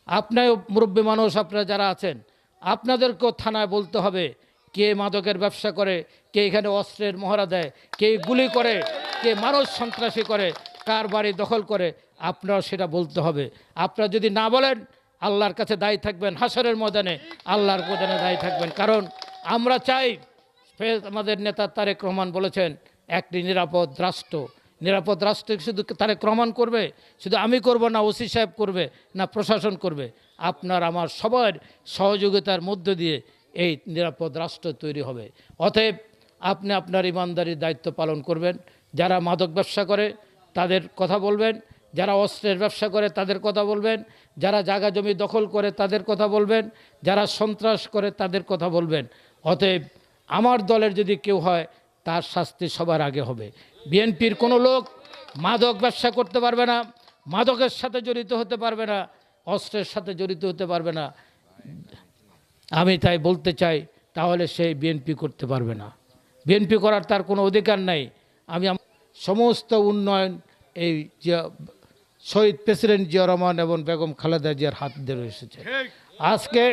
আপনার মুরব্বী মানুষ আপনারা যারা আছেন, আপনাদেরকেও থানায় বলতে হবে কে মাদকের ব্যবসা করে, কে এখানে অস্ত্রের মহড়া দেয়, কে গুলি করে, কে মানুষ সন্ত্রাসী করে, কার বাড়ি দখল করে, আপনারাও সেটা বলতে হবে। আপনারা যদি না বলেন, আল্লাহর কাছে দায়ী থাকবেন, হাসরের ময়দানে আল্লাহর ময়দানে দায়ী থাকবেন। কারণ আমরা চাই, আমাদের নেতা তারেক রহমান বলেছেন একটি নিরাপদ রাষ্ট্র। নিরাপদ রাষ্ট্র শুধু তারেক রহমান করবে, শুধু আমি করব না, ওসি সাহেব করবে না, প্রশাসন করবে, আপনার আমার সবার সহযোগিতার মধ্য দিয়ে এই নিরাপদ রাষ্ট্র তৈরি হবে। অতএব আপনি আপনার ইমানদারির দায়িত্ব পালন করবেন। যারা মাদক ব্যবসা করে তাদের কথা বলবেন, যারা অস্ত্রের ব্যবসা করে তাদের কথা বলবেন, যারা জায়গা জমি দখল করে তাদের কথা বলবেন, যারা সন্ত্রাস করে তাদের কথা বলবেন। অতএব আমার দলের যদি কেউ হয় তার শাস্তি সবার আগে হবে। বিএনপির কোনো লোক মাদক ব্যবসা করতে পারবে না, মাদকের সাথে জড়িত হতে পারবে না, অস্ত্রের সাথে জড়িত হতে পারবে না। আমি তাই বলতে চাই, তাহলে সেই বিএনপি করতে পারবে না, বিএনপি করার তার কোনো অধিকার নাই। আমি সমস্ত উন্নয়ন এই শহীদ প্রেসিডেন্ট জিয়া রহমান এবং বেগম খালেদা জিয়ার হাত ধরে এসেছে আজকে।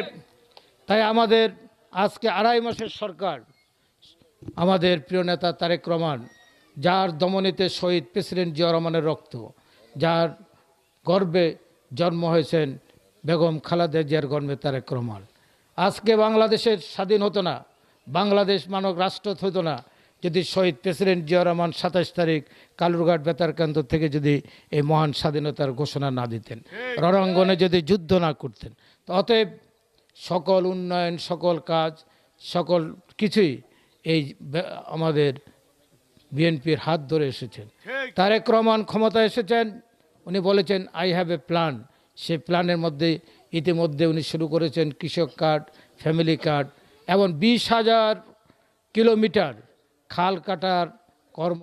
তাই আমাদের আজকে 2.5 মাসের সরকার, আমাদের প্রিয় নেতা তারেক রহমান, যার দমনীতে শহীদ প্রেসিডেন্ট জিয়া রহমানের রক্ত, যার গর্বে জন্ম হয়েছেন বেগম খালেদা জিয়ার গর্বে তারেক রহমান, আজকে বাংলাদেশের স্বাধীন হতো না, বাংলাদেশ মানব রাষ্ট্র হতো না যদি শহীদ প্রেসিডেন্ট জিয়া রহমান 27 তারিখ কালুরঘাট বেতার কেন্দ্র থেকে যদি এই মহান স্বাধীনতার ঘোষণা না দিতেন, রণাঙ্গনে যদি যুদ্ধ না করতেন। তো অতএব সকল উন্নয়ন, সকল কাজ, সকল কিছুই এই আমাদের বিএনপির হাত ধরে এসেছেন। তারেক রহমান ক্ষমতায় এসেছেন, উনি বলেছেন আই হ্যাভ এ প্ল্যান। সেই প্ল্যানের মধ্যে ইতিমধ্যে উনি শুরু করেছেন কৃষক কার্ড, ফ্যামিলি কার্ড এবং 20,000 কিলোমিটার খাল কাটার কর্ম